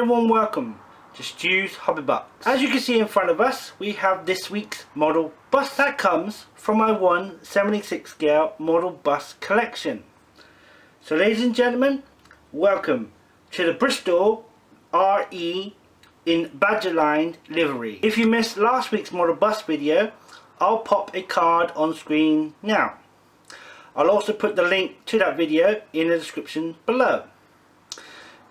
everyone, welcome to Stu's Hobby Box. As you can see in front of us, we have this week's model bus that comes from my 1/76 scale model bus collection. So ladies and gentlemen, welcome to the Bristol RE in Badgerline livery. If you missed last week's model bus video, I'll pop a card on screen now. I'll also put the link to that video in the description below.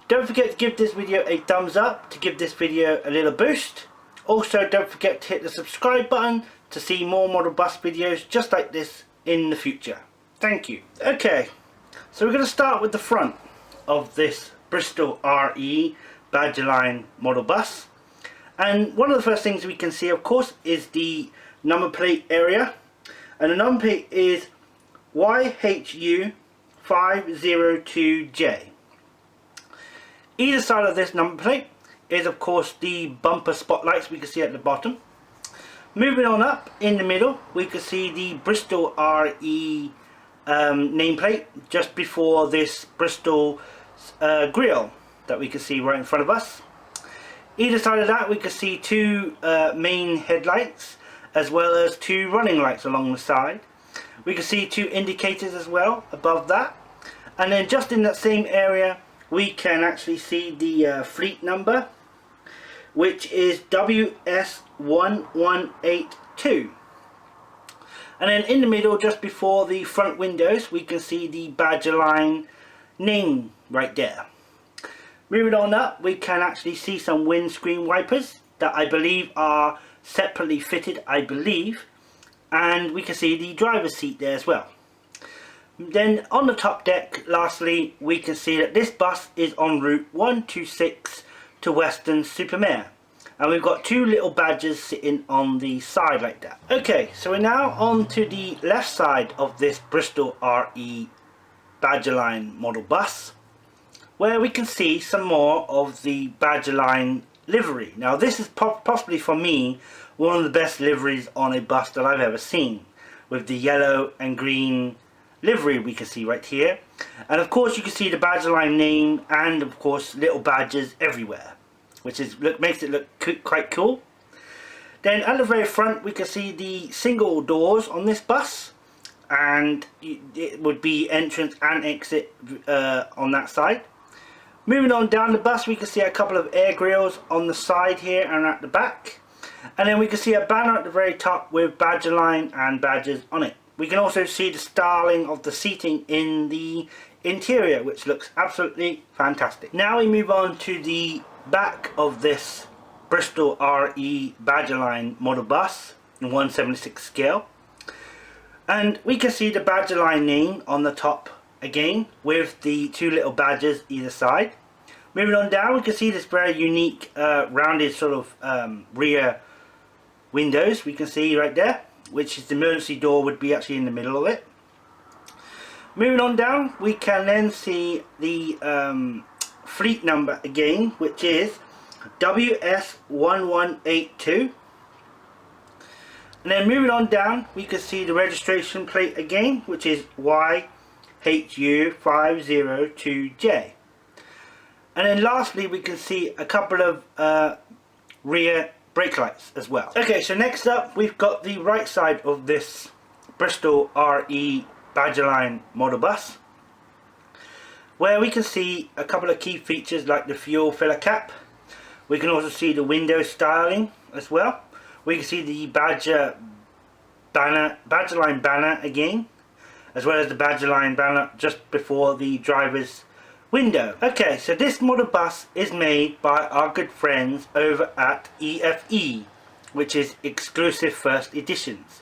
Don't forget to give this video a thumbs up to give this video a little boost. Also don't forget to hit the subscribe button to see more model bus videos just like this in the future. Thank you. Okay, so we're going to start with the front of this Bristol RE Badgerline model bus. And one of the first things we can see, of course, is the number plate area. And the number plate is YHU502J. Either side of this number plate is of course the bumper spotlights we can see at the bottom. Moving on up in the middle, we can see the Bristol RE nameplate just before this Bristol grille that we can see right in front of us. Either side of that we can see two main headlights as well as two running lights along the side. We can see two indicators as well above that, and then just in that same area we can actually see the fleet number, which is WS1182. And then in the middle, just before the front windows, we can see the Badgerline name right there. Moving on up, we can actually see some windscreen wipers that I believe are separately fitted, and we can see the driver's seat there as well. Then on the top deck, lastly, we can see that this bus is en route 126 to Weston Super Mare, and we've got two little badgers sitting on the side like that. Okay, so we're now on to the left side of this Bristol RE Badgerline model bus, where we can see some more of the Badgerline livery. Now this is possibly for me one of the best liveries on a bus that I've ever seen, with the yellow and green livery we can see right here, and of course you can see the Badgerline name and of course little badges everywhere, which is makes it look quite cool. Then at the very front we can see the single doors on this bus, and it would be entrance and exit on that side. Moving on down the bus, we can see a couple of air grills on the side here and at the back, and then we can see a banner at the very top with Badgerline and badges on it. We can also see the styling of the seating in the interior, which looks absolutely fantastic. Now we move on to the back of this Bristol RE Badgerline model bus in 1/76 scale, and we can see the Badgerline name on the top again with the two little badges either side. Moving on down, we can see this very unique rounded sort of rear windows we can see right there, which is the emergency door would be actually in the middle of it. Moving on down, we can then see the fleet number again, which is WS1182. And then moving on down, we can see the registration plate again, which is YHU502J. And then lastly, we can see a couple of rear brake lights as well. Okay, so next up we've got the right side of this Bristol RE Badgerline model bus, where we can see a couple of key features like the fuel filler cap. We can also see the window styling as well. We can see the Badgerline banner again, as well as the Badgerline banner just before the driver's window. Okay, so this model bus is made by our good friends over at EFE, which is Exclusive First Editions,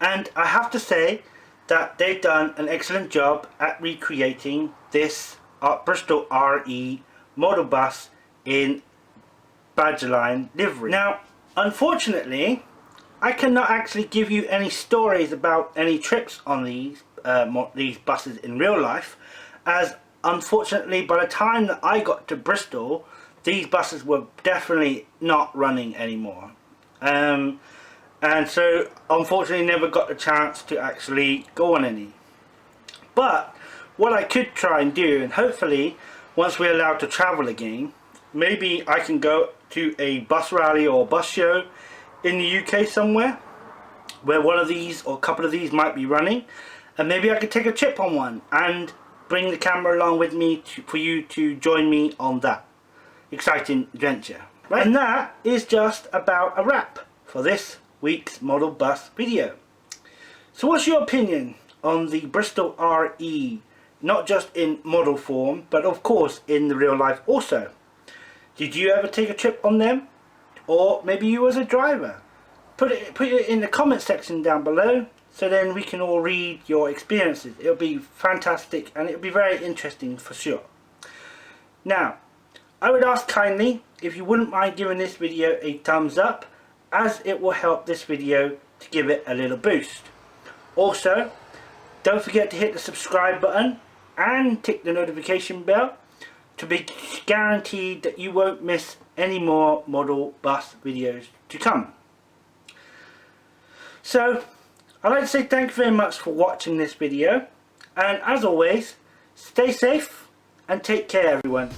and I have to say that they've done an excellent job at recreating this Bristol RE model bus in Badgerline livery. Now unfortunately I cannot actually give you any stories about any trips on these buses in real life, as unfortunately by the time that I got to Bristol these buses were definitely not running anymore, and so unfortunately never got the chance to actually go on any. But what I could try and do, and hopefully once we're allowed to travel again, maybe I can go to a bus rally or bus show in the UK somewhere where one of these or a couple of these might be running, and maybe I could take a trip on one and bring the camera along with me for you to join me on that exciting adventure. Right. And that is just about a wrap for this week's model bus video. So what's your opinion on the Bristol RE, not just in model form but of course in the real life also? Did you ever take a trip on them, or maybe you was a driver? Put it in the comment section down below, so then we can all read your experiences. It'll be fantastic and it'll be very interesting for sure. Now, I would ask kindly if you wouldn't mind giving this video a thumbs up, as it will help this video to give it a little boost. Also, don't forget to hit the subscribe button and tick the notification bell to be guaranteed that you won't miss any more model bus videos to come. So, I'd like to say thank you very much for watching this video, and as always, stay safe and take care everyone.